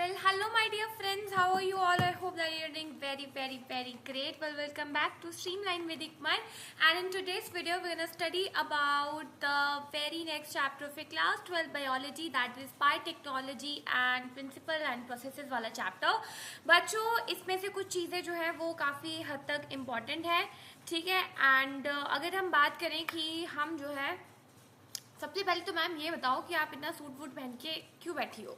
Well, hello my dear friends, how are you all? I hope that you're doing very great. Well, welcome back to Streamline with Ikmal, and in today's video we're gonna study about the very next chapter of your class 12 biology, that is biotechnology and principle and processes वाला chapter. बच्चों, इसमें से कुछ चीज़ें जो है वो काफ़ी हद तक इम्पॉर्टेंट है, ठीक है. एंड अगर हम बात करें कि हम जो है, सबसे पहले तो मैम ये बताओ कि आप इतना सूट वूट पहन के क्यों बैठी हो.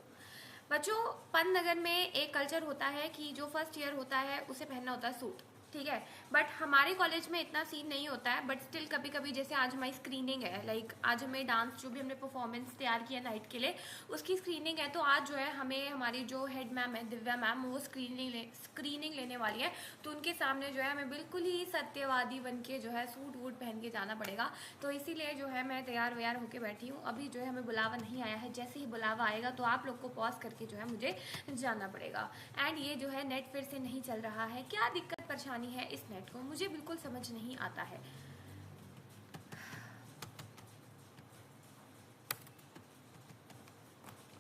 बच्चों, पंतनगर में एक कल्चर होता है कि जो फर्स्ट ईयर होता है उसे पहनना होता है सूट, ठीक है. बट हमारे कॉलेज में इतना सीन नहीं होता है. बट स्टिल कभी कभी, जैसे आज हमारी स्क्रीनिंग है, लाइक आज हमें डांस जो भी हमने परफॉर्मेंस तैयार किया नाइट के लिए, उसकी स्क्रीनिंग है. तो आज जो है हमें हमारी जो हेड मैम है दिव्या मैम, वो स्क्रीनिंग लेने वाली है. तो उनके सामने जो है हमें बिल्कुल ही सत्यवादी बन के जो है सूट वूट पहन के जाना पड़ेगा. तो इसीलिए जो है मैं तैयार व्यार होकर बैठी हूँ. अभी जो है हमें बुलावा नहीं आया है. जैसे ही बुलावा आएगा तो आप लोग को पॉज करके जो है मुझे जाना पड़ेगा. एंड ये जो है नेट फिर से नहीं चल रहा है. क्या दिक्कत परेशानी है इस नेट को, मुझे बिल्कुल समझ नहीं आता है.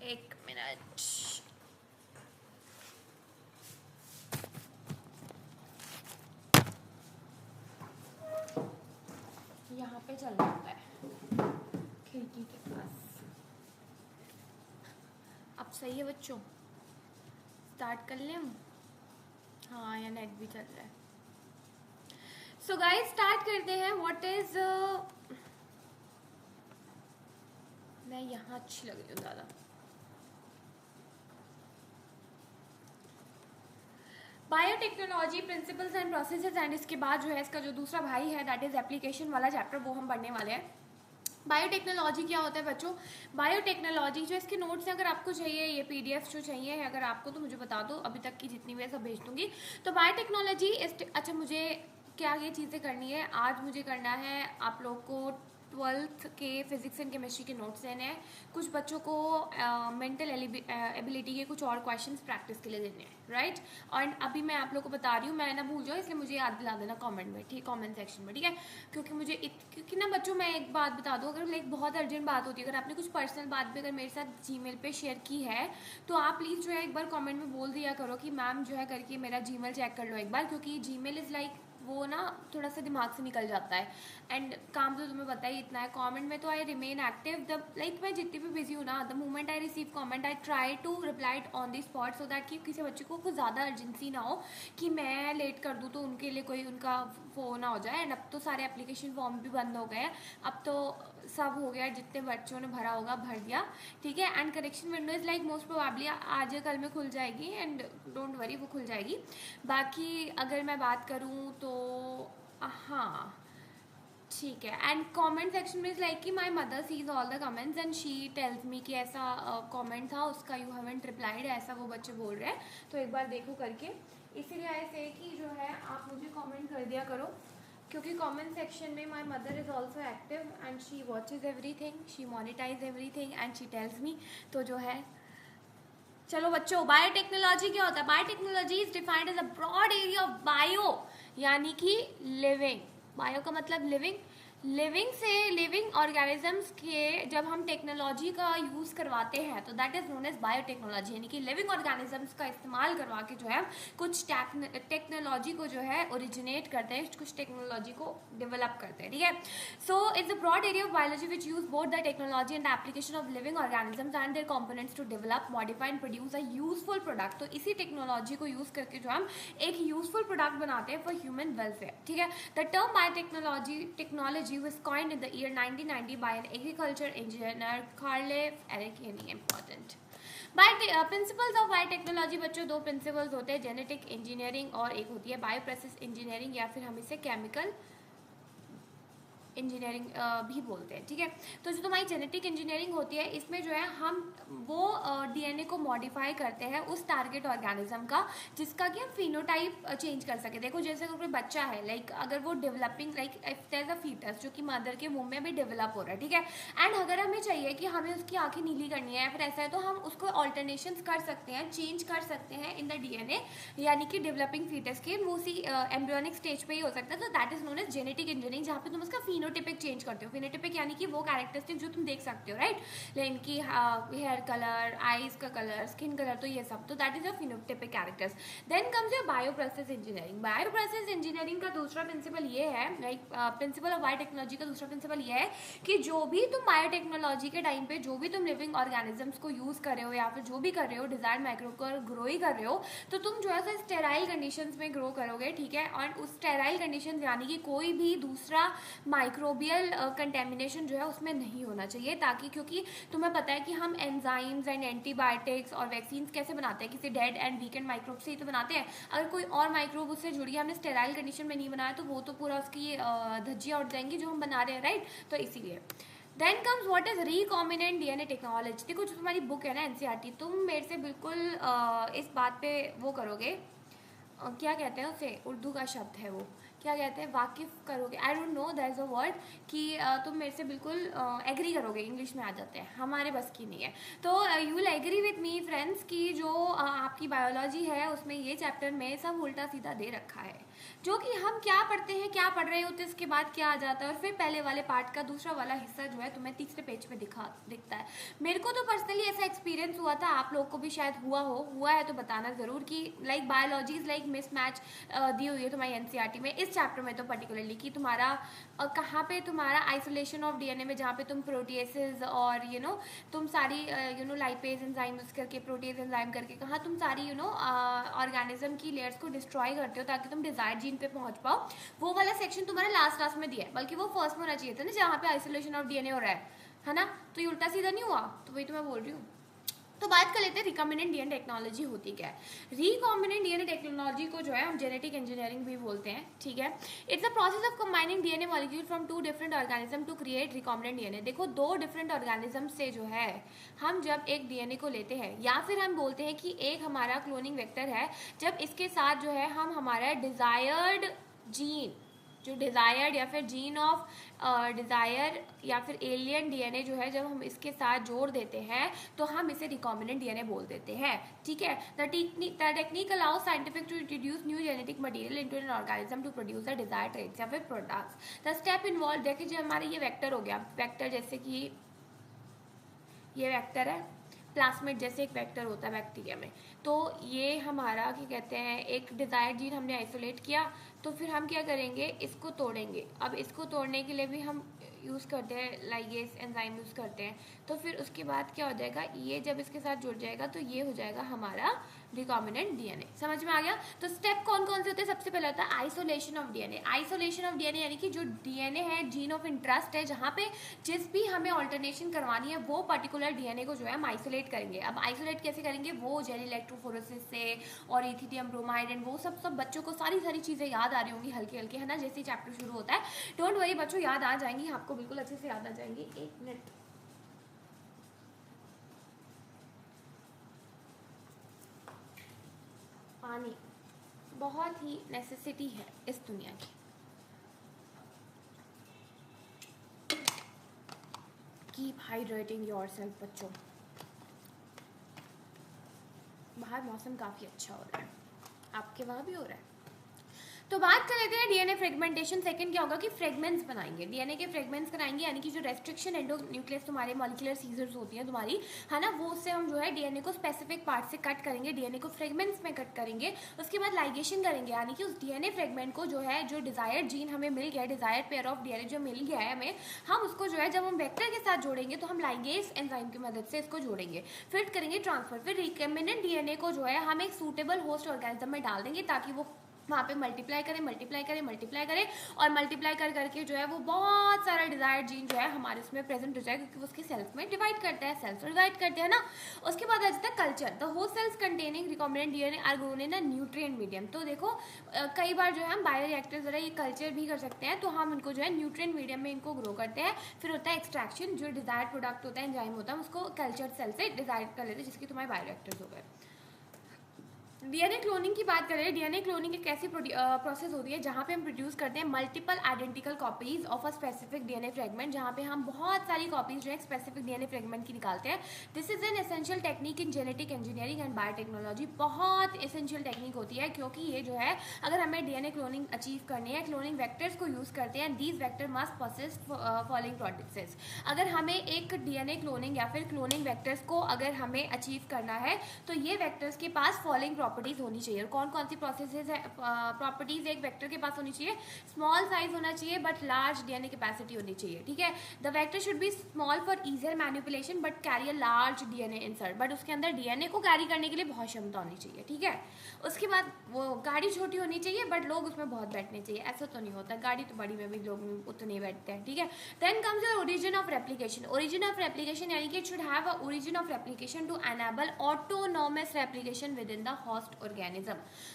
एक मिनट. यहाँ पे चल रहा है खिड़की के पास. अब सही है बच्चों, स्टार्ट कर लें. हाँ, या नेट भी चल रहा है. सो गाइस, स्टार्ट करते हैं. व्हाट इज मैं यहाँ अच्छी लग रही हूँ ज़्यादा. Biotechnology principles and processes. And इसके बाद जो है इसका जो दूसरा भाई है, दैट इज एप्लीकेशन वाला चैप्टर, वो हम पढ़ने वाले हैं. बायोटेक्नोलॉजी क्या होता है बच्चों? बायोटेक्नोलॉजी जो इसके नोट्स हैं, अगर आपको चाहिए, ये पीडीएफ जो चाहिए अगर आपको, तो मुझे बता दो. अभी तक की जितनी भी सब भेज दूंगी. तो बायोटेक्नोलॉजी अच्छा, मुझे क्या ये चीज़ें करनी है आज? मुझे करना है आप लोग को 12th के फिजिक्स एंड केमिस्ट्री के नोट्स देने हैं. कुछ बच्चों को मेंटल एबिलिटी के कुछ और क्वेश्चंस प्रैक्टिस के लिए देने हैं, राइट. और अभी मैं आप लोग को बता रही हूँ, मैं ना भूल जाऊँ, इसलिए मुझे याद दिला देना कमेंट में, ठीक, कमेंट सेक्शन में, ठीक है. क्योंकि ना बच्चों, मैं एक बात बता दूँ, अगर लाइक बहुत अर्जेंट बात होती है, अगर आपने कुछ पर्सनल बात भी अगर मेरे साथ जीमेल पे शेयर की है, तो आप प्लीज़ जो है एक बार कॉमेंट में बोल दिया करो कि मैम जो है करके मेरा जीमेल चेक कर लो एक बार, क्योंकि जीमेल इज़ लाइक वो ना थोड़ा सा दिमाग से निकल जाता है. एंड काम तो तुम्हें पता ही इतना है. कमेंट में तो I remain active the like मैं जितनी भी बिजी हूँ ना, the moment I receive comment I try to reply on the spot, so that कि किसी बच्चे को कुछ ज़्यादा अर्जेंसी ना हो कि मैं लेट कर दूँ तो उनके लिए कोई उनका वो ना हो जाए. एंड अब तो सारे एप्लीकेशन फॉर्म भी बंद हो गए हैं. अब तो सब हो गया, जितने बच्चों ने भरा होगा भर दिया, ठीक है. And correction window is like most probably आज या कल में खुल जाएगी. एंड डोंट वरी, वो खुल जाएगी. बाकी अगर मैं बात करूँ तो हाँ, ठीक है. एंड कमेंट सेक्शन में इज़ लाइक कि my mother sees all the comments and she tells me कि ऐसा कमेंट था, उसका यू हैवंट रिप्लाइड, ऐसा वो बच्चे बोल रहे हैं. तो एक बार देखो करके. इसीलिए ऐसे कि जो है आप मुझे कमेंट कर दिया करो, क्योंकि कमेंट सेक्शन में my mother is also active and she watches everything, she monetize everything and she tells me. तो जो है, चलो बच्चों, बायोटेक्नोलॉजी क्या होता है? Biotechnology is defined as a broad area of bio, यानी कि लिविंग. बायो का मतलब लिविंग. लिविंग ऑर्गेनिजम्स के जब हम टेक्नोलॉजी का यूज़ करवाते हैं तो that is known as biotechnology, यानी कि लिविंग ऑर्गेनिजम्स का इस्तेमाल करवा के जो है कुछ टेक्नोलॉजी को जो है ओरिजिनेट करते हैं, कुछ टेक्नोलॉजी को डेवलप करते हैं, ठीक है. So it's a broad area of biology which use both the technology and application of living organisms and their components to develop, modify and produce a useful product. तो इसी टेक्नोलॉजी को use करके जो हम एक यूजफुल प्रोडक्ट बनाते हैं for human welfare, ठीक है. The term biotechnology was coined in the year 1990 by an agriculture engineer Carl Eric. Important. Principles of biotechnology बच्चों, दो प्रिंसिपल्स होते हैं, जेनेटिक इंजीनियरिंग और एक होती है बायो प्रोसेस इंजीनियरिंग, या फिर हम इसे केमिकल इंजीनियरिंग भी बोलते हैं, ठीक है. तो जो तुम्हारी जेनेटिक इंजीनियरिंग होती है, इसमें जो है हम वो डीएनए को मॉडिफाई करते हैं उस टारगेट ऑर्गेनिज्म का, जिसका कि हम फिनोटाइप चेंज कर सके. देखो, जैसे कोई बच्चा है, लाइक अगर वो developing, like if there is a foetus जो कि मदर के मुंह में भी डेवलप हो रहा है, ठीक है. एंड अगर हमें चाहिए कि हमें उसकी आंखें नीली करनी है या फिर ऐसा है, तो हम उसको ऑल्टरनेशन कर सकते हैं, चेंज कर सकते हैं इन द डीएनए, यानी कि डेवलपिंग फीटस के वो उसी एम्ब्रियोनिक स्टेज पे ही हो सकता है. तो that is known as genetic engineering, जहाँ पे तुम उसका फिनोटिपिक चेंज करते हो। फिनोटिपिक यानी कि वो कैरेक्टरिस्टिक जो तुम देख सकते हो, राइट, इनकी हेयर कलर, आईज का कलर, स्किन कलर, तो ये सब, तो that is your phenotypic characters. Then comes your bioprocess engineering. Bioprocess engineering का दूसरा प्रिंसिपल ये है, लाइक प्रिंसिपल ऑफ बायोटेक्नोलॉजी का दूसरा प्रिंसिपल ये है कि जो भी तुम बायोटेक्नोलॉजी के टाइम पे जो भी तुम लिविंग ऑर्गेनिजम्स को यूज कर रहे हो या फिर जो भी कर रहे हो, डिजायर्ड माइक्रो को ग्रो ही कर रहे हो, तो तुम जो है स्टेराइल कंडीशंस में ग्रो करोगे, ठीक है। और उस स्टेराइल कंडीशंस यानी कि कोई भी दूसरा माइक्रोबियल कंटेमिनेशन जो है उसमें नहीं होना चाहिए, ताकि, क्योंकि तुम्हें पता है कि हम एंजाइम्स एंड एंटीबायोटिक्स और वैक्सीन कैसे बनाते हैं, किसी डेड एंड वीकेंड माइक्रोब से ही तो बनाते हैं। अगर कोई और माइक्रोब उससे जुड़ी हमने स्टेराइल कंडीशन में नहीं बनाया तो वो तो पूरा उसकी धज्जियाँ उड़ जाएंगी जो हम बना रहे हैं, राइट। तो इसीलिए then comes what is recombinant DNA technology. देखो जो तुम्हारी बुक है ना एनसीईआरटी, तुम मेरे से बिल्कुल इस बात पे वो करोगे, क्या कहते हैं उसे, उर्दू का शब्द है वो, क्या कहते हैं, वाकिफ करोगे, I don't know that is a word, कि तुम मेरे से बिल्कुल एग्री करोगे, इंग्लिश में आ जाते हैं, हमारे बस की नहीं है। तो you will agree with me friends कि जो आपकी बायोलॉजी है उसमें ये चैप्टर में सब उल्टा सीधा दे रखा है, जो कि हम क्या पढ़ते हैं, क्या पढ़ रहे होते हैं, इसके बाद क्या आ जाता है, और फिर पहले वाले पार्ट का दूसरा वाला हिस्सा जो है तुम्हें तीसरे पेज पे दिखता है। मेरे को तो पर्सनली ऐसा एक्सपीरियंस हुआ था, आप लोग को भी शायद हुआ है तो बताना जरूर, कि like biology is like mismatch दी हुई है तुम्हारी एनसीईआरटी में, इस चैप्टर में तो पर्टिकुलरली, कि तुम्हारा कहाँ पे तुम्हारा आइसोलेशन ऑफ डीएनए में, जहाँ पे तुम प्रोटीएसेस और तुम सारी लाइपेज एंजाइम यूज करके, प्रोटीज एंजाइम करके, कहाँ तुम सारी ऑर्गेनिज्म की लेयर्स को डिस्ट्रॉय करते हो ताकि तुम डिजायर्ड जीन पे पहुंच पाओ, वो वाला सेक्शन तुम्हारा लास्ट में दिया है, बल्कि वो फर्स्ट में होना चाहिए था ना, जहाँ पे आइसोलेशन ऑफ डीएनए हो रहा है ना, तो ये उल्टा सीधा नहीं हुआ, तो वही तो मैं बोल रही हूँ। तो बात कर लेते हैं रिकॉम्बिनेंट डीएनए टेक्नोलॉजी होती क्या है। रिकॉम्बिनेंट डीएनए टेक्नोलॉजी को जो है हम जेनेटिक इंजीनियरिंग भी बोलते हैं, ठीक है। It's a process of combining DNA molecule from two different organism to create recombinant DNA. देखो दो डिफरेंट ऑर्गेनिज्म से जो है हम जब एक डीएनए को लेते हैं, या फिर हम बोलते हैं कि एक हमारा क्लोनिंग वेक्टर है, जब इसके साथ जो है हम हमारा डिजायर्ड जीन, जो डिज़ायर्ड या फिर जीन ऑफ डिज़ायर या फिर एलियन डीएनए जो है, जब हम इसके साथ जोड़ देते हैं तो हम इसे रिकॉम्बिनेंट डीएनए बोल देते हैं, ठीक है। The technique allows scientific to introduce new genetic material into an organism to produce the desired traits या फिर प्रोडक्ट्स। द स्टेप इन्वॉल्व, देखिए जो हमारे ये वेक्टर हो गया, वेक्टर जैसे कि ये वेक्टर है, प्लास्मिड जैसे एक वेक्टर होता है बैक्टीरिया में, तो ये हमारा क्या कहते हैं, एक डिजायर्ड जीन हमने आइसोलेट किया, तो फिर हम क्या करेंगे, इसको तोड़ेंगे। अब इसको तोड़ने के लिए भी हम यूज़ करते हैं लाइगेस एंजाइम यूज़ करते हैं, तो फिर उसके बाद क्या हो जाएगा, ये जब इसके साथ जुड़ जाएगा तो ये हो जाएगा हमारा रिकॉम्बिनेंट डीएनए। समझ में आ गया। तो स्टेप कौन कौन से होते हैं, सबसे पहले होता है isolation of DNA. Isolation of DNA यानी कि जो डीएनए है, जीन ऑफ इंटरेस्ट है, जहाँ पे जिस भी हमें ऑल्टरनेशन करवानी है वो पर्टिकुलर डीएनए को जो है हम आइसोलेट करेंगे। अब आइसोलेट कैसे करेंगे, वो जेल इलेक्ट्रोफोरेसिस से और इथिडियम ब्रोमाइड एंड वो सब बच्चों को सारी चीज़ें याद आ रही होंगी हल्के हल्के, है ना, जैसे चैप्टर शुरू होता है। डोंट वरी बच्चों, याद आ जाएंगी, आपको बिल्कुल अच्छे से याद आ जाएंगी। एक मिनट, पानी बहुत ही नेसेसिटी है इस दुनिया की। कीप हाइड्रेटिंग योरसेल्फ बच्चों। बाहर मौसम काफ़ी अच्छा हो रहा है, आपके वहाँ भी हो रहा है। तो बात कर लेते हैं डीएनए फ्रेगमेंटेशन। सेकंड क्या होगा कि फ्रेगमेंट्स बनाएंगे, डीएनए के फ्रेगमेंट्स बनाएंगे, यानी कि जो रेस्ट्रिक्शन एंडोन्यूक्लियस तुम्हारे मॉलिक्यूलर सीजर्स होती हैं तुम्हारी, है ना, वो उससे हम जो है डीएनए को स्पेसिफिक पार्ट से कट करेंगे, डीएनए को फ्रेगमेंट्स में कट करेंगे। उसके बाद लाइगेशन करेंगे, यानी कि उस डीएनए फ्रेगमेंट को जो है, जो डिजायर्ड जीन हमें मिल गया है, डिजायर्ड पेयर ऑफ डीएनए जो मिल गया है हमें, हम उसको जो है जब हम वेक्टर के साथ जोड़ेंगे तो हम लाइगेस एंजाइम की मदद से इसको जोड़ेंगे, फिर करेंगे ट्रांसफर। फिर रिकॉम्बिनेंट डीएनए को जो है हम एक सूटेबल होस्ट ऑर्गेनिज्म में डाल देंगे ताकि वो वहाँ पे मल्टीप्लाई करे और मल्टीप्लाई करके जो है वो बहुत सारा डिजायर्ड जीन जो है हमारे उसमें प्रेजेंट हो जाएगा, क्योंकि वो उसके सेल्स में डिवाइड करते हैं, सेल्स डिवाइड करते हैं ना। उसके बाद आ जाता है culture. The host cells containing recombinant DNA are grown in a nutrient medium. तो देखो कई बार जो है हम बायोरिएक्टर्स वगैरह ये कल्चर भी कर सकते हैं, तो हम इनको जो है न्यूट्रिएंट मीडियम में इनको ग्रो करते हैं। फिर होता है एक्सट्रैक्शन, जो डिजायर्ड प्रोडक्ट होता है, एंजाइम होता है, उसको कल्चर सेल से डिजायर्ड कर लेते हैं, जिसकी तुम्हारे बायोरिएक्टर्स हो गए। डीएनए क्लोनिंग की बात करें, डीएनए क्लोनिंग एक ऐसी प्रोसेस होती है जहाँ पे हम प्रोड्यूस करते हैं multiple identical copies of a specific DNA fragment, जहाँ पे हम बहुत सारी कॉपीज जो है स्पेसिफिक डीएनए फ्रेगमेंट की निकालते हैं। This is an essential technique in genetic engineering and biotechnology. बहुत एसेंशियल टेक्निक होती है, क्योंकि ये जो है अगर हमें डीएनए क्लोनिंग अचीव करनी है, क्लोनिंग वेक्टर्स को यूज करते हैं। These vector must possess following process. अगर हमें एक डीएनए क्लोनिंग या फिर क्लोनिंग वेक्टर्स को अगर हमें अचीव करना है तो ये वेक्टर्स के पास फॉलोइंग प्रॉपर्टीज होनी चाहिए। और कौन कौन सी प्रोसेसेस है, प्रॉपर्टीज एक वेक्टर के पास होनी चाहिए? स्मॉल साइज होना चाहिए बट लार्ज डीएनए कैपेसिटी होनी चाहिए, ठीक है। The vector should be small for easier manipulation but carry a large DNA insert. But उसके अंदर डीएनए को कैरी करने के लिए बहुत क्षमता होनी चाहिए, ठीक है। उसके बाद वो गाड़ी छोटी होनी चाहिए बट लोग उसमें बहुत बैठने चाहिए, ऐसा तो नहीं होता, गाड़ी तो बड़ी में भी लोग उतने बैठते हैं, ठीक है। Then comes your origin of replication. Origin of replication यानी कि it should have a origin of replication to enable autonomous replication within the host organism.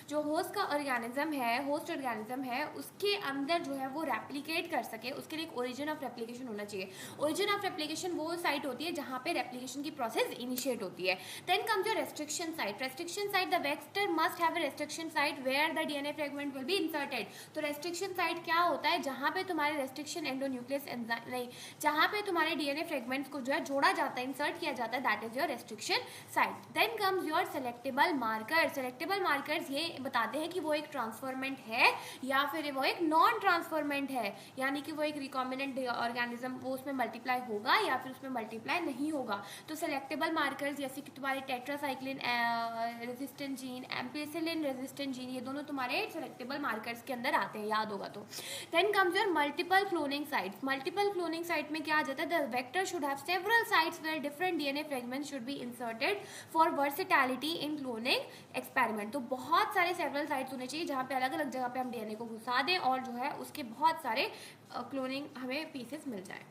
जो होस्ट का ऑर्गेनिज्म है, होस्ट ऑर्गेनिज्म है, उसके अंदर जो है वो रेप्लिकेट कर सके, उसके लिए एक ओरिजिन ऑफ रेप्लिकेशन होना चाहिए। ओरिजिन ऑफ रेप्लिकेशन वो साइट होती है जहाँ पे रेप्लिकेशन की प्रोसेस इनिशिएट होती है। Then comes your restriction site. Restriction site, the vector must have a restriction site where the DNA fragment will be inserted. तो रेस्ट्रिक्शन साइट क्या होता है? जहाँ पे तुम्हारे रेस्ट्रिक्शन एंडोन्यूक्लियस नहीं, जहाँ पे तुम्हारे डीएनए फ्रेगमेंट्स को जो है जोड़ा जाता है, इंसर्ट किया जाता है, that is your restriction site. Then comes your selectable marker. Selectable markers ये बताते हैं कि वो एक ट्रांसफॉर्मेंट है या फिर वो एक नॉन ट्रांसफॉर्मेंट है, यानी कि वो एक रिकॉम्बिनेंट ऑर्गेनिज्म, वो उसमें मल्टीप्लाई होगा या फिर उसमें मल्टीप्लाई नहीं होगा। तो सेलेक्टेबल मार्कर्स जैसे कि तुम्हारे tetracycline resistant gene, ampicillin resistant gene, ये दोनों तुम्हारे सेलेक्टेबल मार्कर्स के अंदर आते हैं, याद होगा तो। Then comes your multiple cloning sites. Multiple cloning site में क्या आ जाता है? The vector should have several sites where different DNA fragments should be inserted for versatility in cloning experiment. तो बहुत सारे सेवरल साइट्स होने चाहिए जहाँ पे अलग अलग जगह पे हम डीएनए को घुसा दें और जो है उसके बहुत सारे क्लोनिंग हमें पीसेस मिल जाए।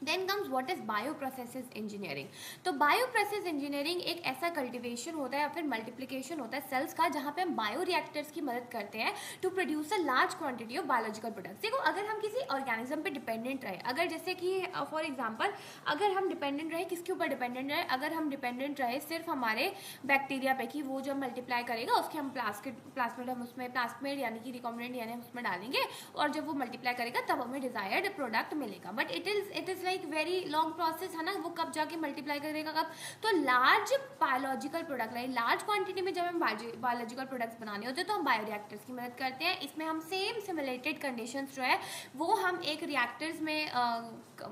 Then comes what is bioprocesses engineering. तो बायोप्रोसेस इंजीनियरिंग एक ऐसा कल्टिवेशन होता है या फिर मल्टीप्लिकेशन होता है सेल्स का, जहाँ पे हम बायो रिएक्टर्स की मदद करते हैं to produce a large quantity of biological products. देखो, अगर हम किसी ऑर्गेनिज्म पे डिपेंडेंट रहे, अगर जैसे कि फॉर एग्जांपल अगर हम डिपेंडेंट रहे, किसके ऊपर डिपेंडेंट रहे? अगर हम डिपेंडेंट रहे सिर्फ हमारे बैक्टीरिया पे कि वो जब मल्टीप्लाई करेगा उसके हम प्लास्मिड हम उसमें प्लास्मिड यानी कि रिकॉम्बिनेंट यानी हम उसमें डालेंगे और जब वो मल्टीप्लाई करेगा तब हमें डिजायर्ड प्रोडक्ट मिलेगा। But it is like very long process है ना, वो कब जाके मल्टीप्लाई करेगा कब? तो large biological product, large quantity में जब हम बायोलॉजिकल प्रोडक्ट्स बनाने होते हैं तो हम बायोरिएक्टर्स की मदद करते हैं। इसमें हम सेम सिमुलेटेड कंडीशंस जो है वो हम एक रिएक्टर्स में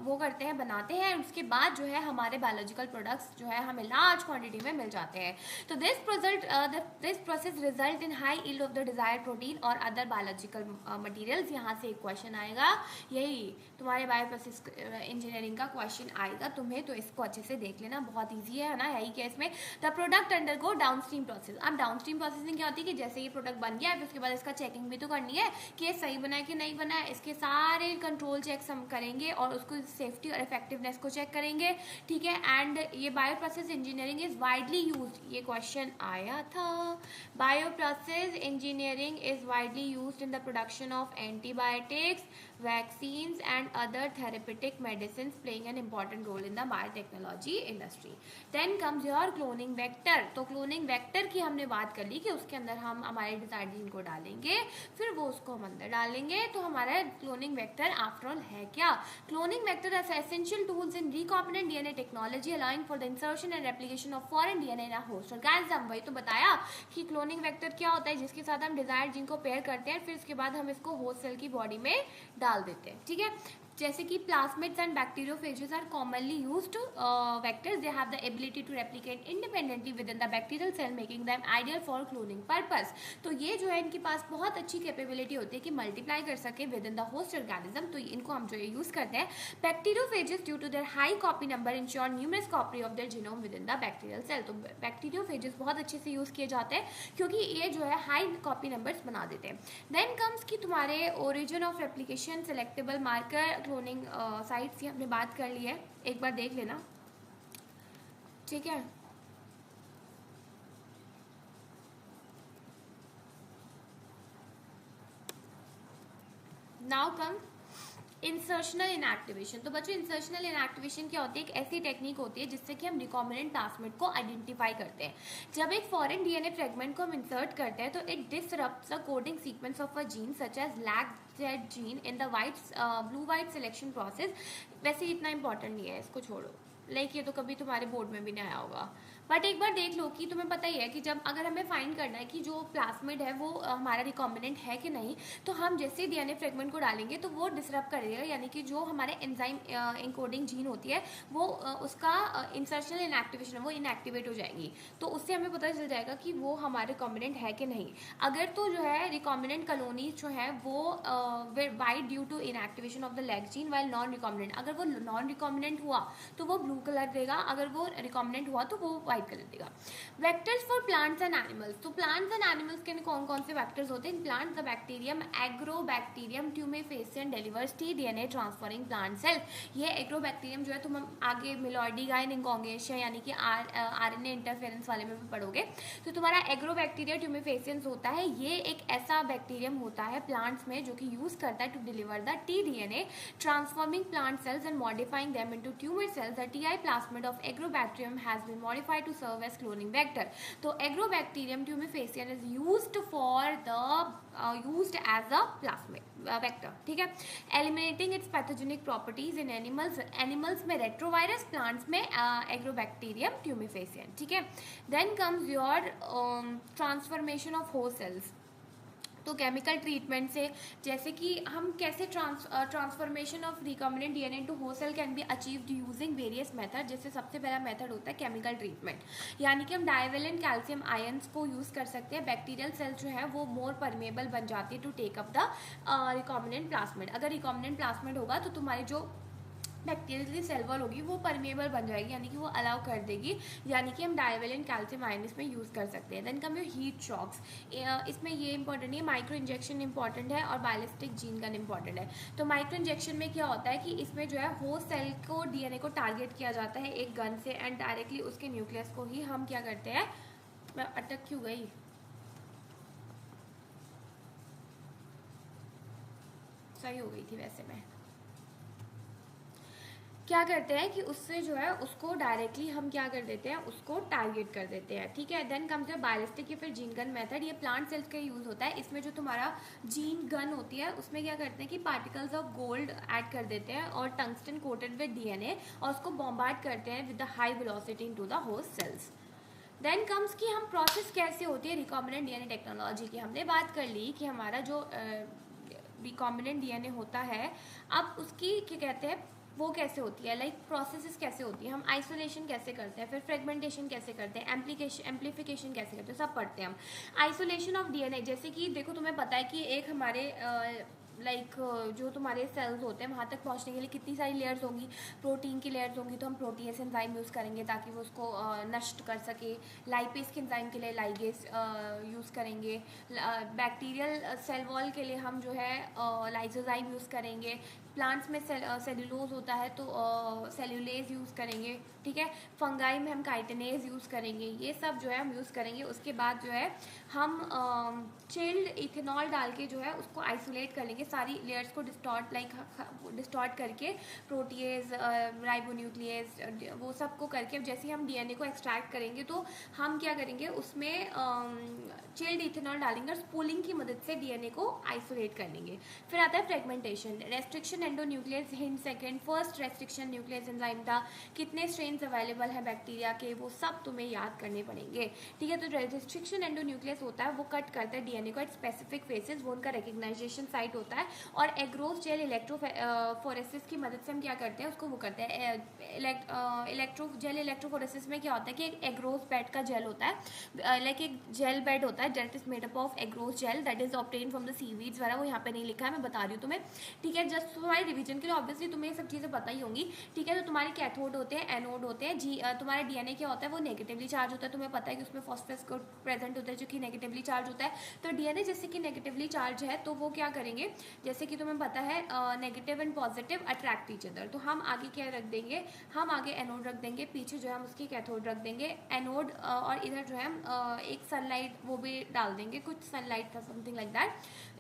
वो करते हैं, बनाते हैं, उसके बाद जो है हमारे बायोलॉजिकल प्रोडक्ट्स जो है हमें लार्ज क्वांटिटी में मिल जाते हैं। तो this process result in high yield of the desired protein और अदर बायोलॉजिकल मटेरियल्स। यहाँ से एक क्वेश्चन आएगा, यही तुम्हारे बायोप्रोसेस इंजीनियरिंग का क्वेश्चन आएगा तुम्हें, तो इसको अच्छे से देख लेना, बहुत ईजी है ना। यही केस में the product undergo downstream process. अब डाउनस्ट्रीम प्रोसेसिंग क्या होती है कि जैसे ये प्रोडक्ट बन गया फिर उसके बाद इसका चेकिंग भी तो करनी है कि ये सही बना है कि नहीं बना है, इसके सारे कंट्रोल चेक्स हम करेंगे और उसको सेफ्टी और इफेक्टिवनेस को चेक करेंगे, ठीक है। एंड ये bioprocess engineering is widely used, ये क्वेश्चन आया था। Bioprocess engineering is widely used in the production of antibiotics, vaccines and other therapeutic medicines playing an important role in the biotechnology industry. Then comes your cloning vector. तो cloning vector की हमने बात कर ली कि उसके अंदर हम हमारे डिजायर्ड जीन को डालेंगे, फिर वो उसको हम अंदर डालेंगे, तो हमारा cloning vector आफ्टर ऑल है क्या? Cloning vector is essential tools in recombinant DNA technology allowing for the insertion and replication of foreign DNA in a host organism. वही तो बताया कि cloning vector क्या होता है, जिसके साथ हम डिजायर्ड जीन को पेयर करते हैं, फिर इसके बाद हम इसको होस्ट सेल की बॉडी में डाल देते हैं, ठीक है। जैसे कि plasmids and bacteriophages are commonly used vectors, they have the ability to replicate independently within the bacterial cell making them ideal for cloning purpose. तो ये जो है इनके पास बहुत अच्छी कैपेबिलिटी होती है कि मल्टीप्लाई कर सके within the host organism, तो इनको हम जो है यूज करते हैं। Bacteriophages due to their high copy number ensure numerous copy of their genome within the bacterial cell. तो बैक्टीरियोफेजेस बहुत अच्छे से यूज किए जाते हैं क्योंकि ये जो है हाई कॉपी नंबर्स बना देते हैं। देन कम्स कि तुम्हारे origin of replication, selectable marker, cloning sites की हमने बात कर ली है, एक बार देख लेना, ठीक है। Now come insertional inactivation. तो बच्चों इंसर्शनल इनएक्टिवेशन क्या होती है? एक ऐसी टेक्निक होती है जिससे कि हम रिकॉम्बिनेंट प्लास्मिड को आइडेंटिफाई करते हैं। जब एक फॉरेन डीएनए फ्रेगमेंट को हम इंसर्ट करते हैं तो it disrupts the coding sequence of a gene such as lac Z gene in the blue white selection process. वैसे इतना इंपॉर्टेंट नहीं है, इसको छोड़ो, लाइक ये तो कभी तुम्हारे बोर्ड में भी नहीं आया होगा। बट एक बार देख लो कि तुम्हें पता ही है कि जब अगर हमें फाइंड करना है कि जो प्लास्मिड है वो हमारा रिकॉम्बिनेंट है कि नहीं, तो हम जैसे डीएनए फ्रेगमेंट को डालेंगे तो वो डिसरप्ट करेगा, यानी कि जो हमारे एंजाइम इंकोडिंग जीन होती है वो उसका इंसर्शनल इनएक्टिवेशन है वो इनएक्टिवेट हो जाएगी। तो उससे हमें पता चल जाएगा कि वो हमारे रिकॉम्बिनेंट है कि नहीं। अगर तो जो है रिकॉम्बिनेंट कॉलोनीज जो है वो white due to inactivation of the lac gene while non recombinant, अगर वो नॉन रिकॉम्बिनेंट हुआ तो वो ब्लू कलर देगा, अगर वो रिकॉम्बिनेंट हुआ तो वो व्हाइट कलर देगा। Vectors for plants and animals. तो प्लांट्स एंड एनिमल्स के कौन कौन से वेक्टर्स होते हैं? In plants the bacterium agrobacterium tumefaciens delivers T DNA transferring plant cell. ये एग्रोबैक्टीरियम जो है तुम आगे मिलॉर्डिगाइन इंकॉन्गेशिया यानी कि आरएनए इंटरफेरेंस वाले में भी पढ़ोगे। तो तुम्हारा एग्रोबैक्टीरिया ट्यूमेफेसियंस होता है, ये एक ऐसा बैक्टीरियम होता है प्लांट्स में जो कि यूज करता है to deliver the T-DNA transforming plant cells and modifying them into tumour cells. The T plasmid of agrobacterium has been modified to serve as cloning vector. So agrobacterium tumefaciens is used for the used as a plasmid vector, ठीक है। eliminating its pathogenic properties in animals में retrovirus, plants में agrobacterium tumefaciens, ठीक है। then comes your transformation of host cells। तो chemical treatment से, जैसे कि हम कैसे transformation of recombinant DNA to host cell can be achieved using various method. जैसे सबसे पहला मेथड होता है केमिकल ट्रीटमेंट, यानी कि हम डाइवेलेंट कैल्शियम आयंस को यूज़ कर सकते हैं। बैक्टीरियल सेल जो है वो मोर परमेबल बन जाती है to take up the recombinant plasmid. अगर रिकॉम्बिनेंट प्लास्मिड होगा तो तुम्हारी जो बैक्टीरियल सेल वॉल होगी वो परमेबल बन जाएगी, यानी कि वो अलाउ कर देगी, यानी कि हम डाइवेलेंट कैल्शियम आयन इसमें यूज़ कर सकते हैं। Then come your heat shocks. इसमें ये इंपॉर्टेंट है, माइक्रो इंजेक्शन इंपॉर्टेंट है और बायोलिस्टिक जीन गन इंपॉर्टेंट है। तो माइक्रो इंजेक्शन में क्या होता है कि इसमें जो है होस्ट सेल को डीएनए को टारगेट किया जाता है एक गन से एंड डायरेक्टली उसके न्यूक्लियस को ही हम क्या करते हैं, मैं अटक क्यों गई, सही हो गई थी वैसे मैं, क्या करते हैं कि उससे जो है उसको डायरेक्टली हम क्या कर देते हैं, उसको टारगेट कर देते हैं, ठीक है। देन कम्स द बायोलिस्टिक या फिर जीन गन मेथड। ये प्लांट सेल्स का यूज़ होता है। इसमें जो तुम्हारा जीन गन होती है उसमें क्या करते हैं कि पार्टिकल्स ऑफ गोल्ड ऐड कर देते हैं और टंगस्टन कोटेड विद डीएनए और उसको बॉम्बार्ड करते हैं with the high velocity into the host cells. Then comes कि हम प्रोसेस कैसे होती है रिकॉम्बिनेंट डीएनए टेक्नोलॉजी की। हमने बात कर ली कि हमारा जो रिकॉम्बिनेंट डीएनए होता है, अब उसकी क्या कहते हैं वो कैसे होती है, लाइक प्रोसेसेस कैसे होती है, हम आइसोलेशन कैसे करते हैं, फिर फ्रेगमेंटेशन कैसे करते हैं, एम्प्लीफिकेशन कैसे करते हैं, सब पढ़ते हैं हम। आइसोलेशन ऑफ डीएनए, जैसे कि देखो तुम्हें पता है कि एक हमारे लाइक जो तुम्हारे सेल्स होते हैं वहाँ तक पहुँचने के लिए कितनी सारी लेयर्स होंगी, प्रोटीन की लेयर्स होंगी, तो हम प्रोटीएस एंजाइम यूज़ करेंगे ताकि वो उसको नष्ट कर सके। लाइपेज के एंजाइम के लिए लाइगेज यूज़ करेंगे। बैक्टीरियल सेल वॉल के लिए हम जो है लाइसोजाइम यूज़ करेंगे। प्लांट्स में सेल्यूलोज होता है तो सेल्यूलेज यूज़ करेंगे, ठीक है। फंगाई में हम काइटिनेज यूज़ करेंगे, ये सब जो है हम यूज़ करेंगे। उसके बाद जो है हम चिल्ड इथेनॉल डाल के जो है उसको आइसोलेट कर लेंगे, सारी लेयर्स को डिस्टॉर्ट करके प्रोटीएज, राइबोन्यूक्लियस, वो सब को करके जैसे हम डीएनए को एक्सट्रैक्ट करेंगे तो हम क्या करेंगे उसमें चिल्ड इथेनॉल डालेंगे और स्पूलिंग की मदद से डीएनए को आइसोलेट कर लेंगे। फिर आता है fragmentation, restriction endonuclease hint second, first restriction nucleus enzyme था, कितने स्ट्रेन्स अवेलेबल हैं बैक्टीरिया के वो सब तुम्हें याद करने पड़ेंगे, ठीक है। तो रेस्ट्रिक्शन एंडोन्यूक्लियस होता है वो कट करता है डीएनए को एट स्पेसिफिक फेसेस, वो उनका रिकग्नाइजेशन साइट होता है। और एग्रोस जेल इलेक्ट्रोफोरेसिस की मदद से हम क्या करते हैं उसको वो करते हैं इलेक्ट्रोफोरेसिस में क्या होता है कि एक एग्रोस बेड का जेल होता है, लाइक एक जेल बेड होता है that is made up of agarose jail that is obtain from the seaweeds वगैरह, वो यहाँ पे नहीं लिखा है, मैं बता रही हूँ तुम्हें, ठीक है। जस्ट तुम्हारे रिवीजन के लिए ऑब्वियसली तुम्हें ये सब चीज़ें पता ही होंगी, ठीक है। तो तुम्हारे कैथोड होते हैं, एनोड होते हैं, तुम्हारा डीएनए क्या होता है वो नेगेटिवली चार्ज होता है, तुम्हें पता है कि उसमें फॉस्फेट ग्रुप प्रेजेंट होता है जो कि नेगेटिवली चार्ज होता है। तो डीएनए जैसे कि नेगेटिवली चार्ज है तो वो क्या करेंगे, जैसे कि तुम्हें पता है negative and positive attract each other, तो हम आगे क्या रख देंगे, हम आगे एनोड रख देंगे, पीछे जो है हम उसकी कैथोड रख देंगे, एनोड और इधर जो है हम एक सनलाइट वो भी डाल देंगे, कुछ सनलाइट था something like that,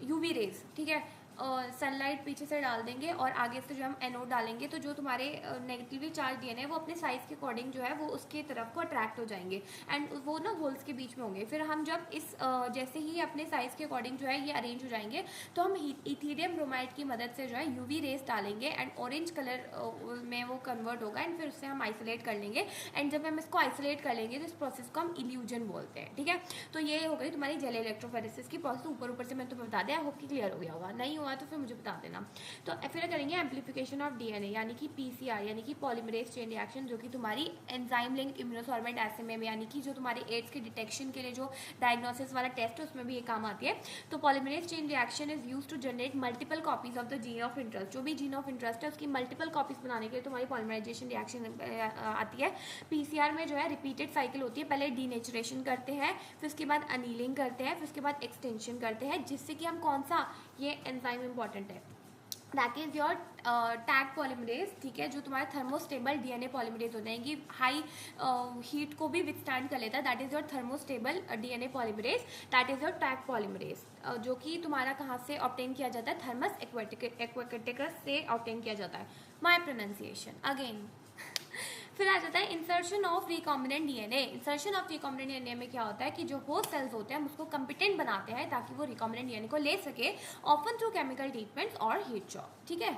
UV rays, ठीक है। सनलाइट पीछे से डाल देंगे और आगे से जो हम एनोड डालेंगे, तो जो तुम्हारे नेगेटिवली चार्ज डीएनए है वो अपने साइज़ के अकॉर्डिंग जो है वो उसके तरफ को अट्रैक्ट हो जाएंगे एंड वो ना होल्स के बीच में होंगे। फिर हम जब इस जैसे ही अपने साइज़ के अकॉर्डिंग जो है ये अरेंज हो जाएंगे, तो हम इथीरियम ब्रोमाइड की मदद से जो है यूवी रेस डालेंगे एंड ऑरेंज कलर में वो कन्वर्ट होगा एंड फिर उससे हम आइसोलेट कर लेंगे। एंड जब हम इसको आइसोलेट कर लेंगे तो इस प्रोसेस को हम इल्यूजन बोलते हैं। ठीक है, तो ये हो गई तुम्हारी जेल इलेक्ट्रोफोरेसिस की प्रोसेस। ऊपर से मैंने तुम्हें बता दिया, आई होप कि क्लियर हो गया होगा। नहीं हुआ तो फिर मुझे बता देना। तो फिर करेंगे एम्पलीफिकेशन ऑफ डीएनए यानी कि पीसीआर यानी कि पॉलीमरेज चेन रिएक्शन, जो कि तुम्हारी एंजाइम लिंक्ड इम्यूनोसॉर्बेंट एसिमे में यानी कि जो तुम्हारे एड्स के डिटेक्शन के लिए जो डायग्नोसिस वाला टेस्ट है उसमें भी ये काम आती है। तो polymerase chain reaction is used to generate multiple copies of the gene of interest. जो भी जीन ऑफ इंटरेस्ट है उसकी मल्टीपल कॉपीज बनाने के लिए तुम्हारी पॉलीमराइजेशन रिएक्शन आती है। पीसीआर में जो है रिपीटेड साइकिल होती है, पहले डीनेचुरेशन करते हैं, फिर उसके बाद अनीलिंग करते हैं, फिर उसके बाद एक्सटेंशन करते हैं, जिससे कि हम कौन सा, ये एंजाइम इंपॉर्टेंट है, that is your tag polymerase. ठीक है, जो तुम्हारा थर्मोस्टेबल डीएनए पॉलीमरेज हो जाएंगी, हाई हीट को भी विथस्टैंड कर लेता है, that is your thermostable DNA polymerase, that is your tag polymerase, जो कि तुम्हारा कहाँ से ऑब्टेन किया जाता है, थर्मस एक्वेटिकस से ऑब्टेन किया जाता है। My pronunciation again. फिर आ जाता है insertion of recombinant DNA. Insertion of recombinant DNA में क्या होता है कि जो होस्ट सेल्स होते हैं हम उसको कंपिटेंट बनाते हैं ताकि वो रिकॉम्बिनेंट डीएनए को ले सके, ऑफन थ्रू केमिकल ट्रीटमेंट और हीट शॉक। ठीक है,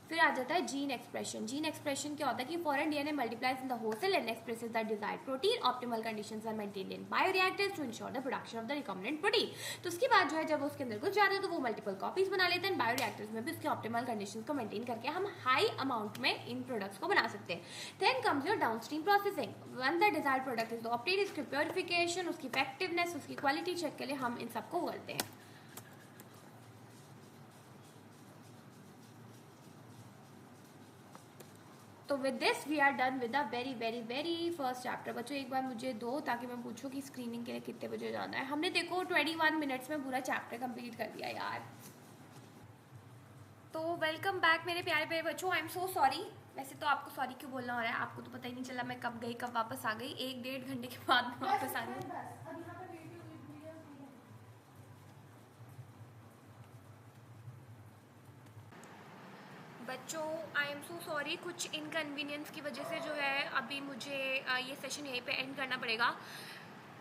फिर आ जाता है जीन एक्सप्रेशन। जीन एक्सप्रेशन क्या होता है कि foreign DNA multiplies in the host cell and expresses the desired protein. Optimal conditions are maintained in bioreactors to ensure the production of the recombinant protein. तो उसके बाद जो है जब उसके अंदर कुछ जाता है तो वो मल्टीपल कॉपीज बना लेते हैं। बायोरिएक्टर्स में भी उसके ऑप्टिमल कंडीशंस को मेंटेन करके हम हाई अमाउंट में इन प्रोडक्ट्स को बना सकते हैं। Then comes your downstream processing. When the desired product is obtained, इसकी प्योरिफिकेशन, उसकी इफेक्टिवनेस, उसकी क्वालिटी चेक के लिए हम इन सबको करते हैं। तो with this we are done with the very very very first chapter. बच्चों एक बार मुझे दो ताकि मैं पूछूं कि स्क्रीनिंग के लिए कितने बजे जाना है। हमने देखो 21 मिनट्स में पूरा चैप्टर कंप्लीट कर दिया यार। तो वेलकम बैक मेरे प्यारे प्यारे बच्चों। I am so sorry. वैसे तो आपको सॉरी क्यों बोलना हो रहा है, आपको तो पता ही नहीं चला मैं कब गई कब वापस आ गई। 1-1.5 घंटे के बाद मैं वापस आ गई। बच्चों आई एम सो सॉरी, कुछ इनकन्वीनियंस की वजह से जो है अभी मुझे ये सेशन यहीं पे एंड करना पड़ेगा।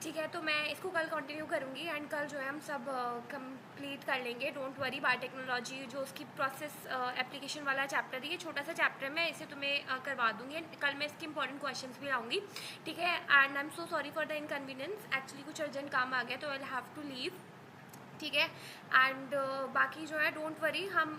ठीक है, तो मैं इसको कल कंटिन्यू करूँगी एंड कल जो है हम सब कंप्लीट कर लेंगे। डोंट वरी, बायोटेक्नोलॉजी जो उसकी प्रोसेस एप्लीकेशन वाला चैप्टर है, ये छोटा सा चैप्टर है, मैं इसे तुम्हें करवा दूँगी एंड कल मैं इसके इंपॉर्टेंट क्वेश्चंस भी लाऊंगी। ठीक है, and I am so sorry for the inconvenience. Actually कुछ अर्जेंट काम आ गया तो आई हैव टू लीव। ठीक है, एंड बाकी जो है डोंट वरी, हम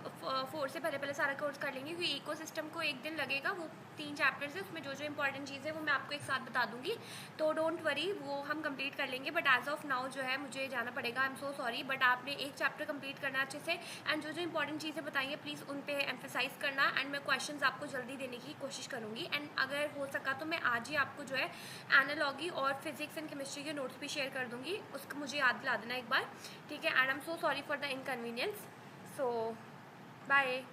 4 से पहले सारा कोर्स कर लेंगे क्योंकि इकोसिस्टम को एक दिन लगेगा। वो 3 चैप्टर्स है, उसमें जो जो इंपॉर्टेंट चीज़ है वो मैं आपको एक साथ बता दूंगी, तो डोंट वरी वो हम कंप्लीट कर लेंगे। बट एज ऑफ नाउ जो है मुझे जाना पड़ेगा। I am so sorry, but आपने एक चैप्टर कंप्लीट करना अच्छे से एंड जो जो इंपॉर्टेंट चीज़ें बताई हैं प्लीज़ उन पर एम्फेसाइज करना एंड मैं क्वेश्चन आपको जल्दी देने की कोशिश करूँगी। एंड अगर हो सका तो मैं आज ही आपको जो है एनालॉजी और फिजिक्स एंड केमिस्ट्री के नोट्स भी शेयर कर दूँगी, उसको मुझे याद दिला देना एक बार। ठीक है, and I am so sorry for the inconvenience. So bye.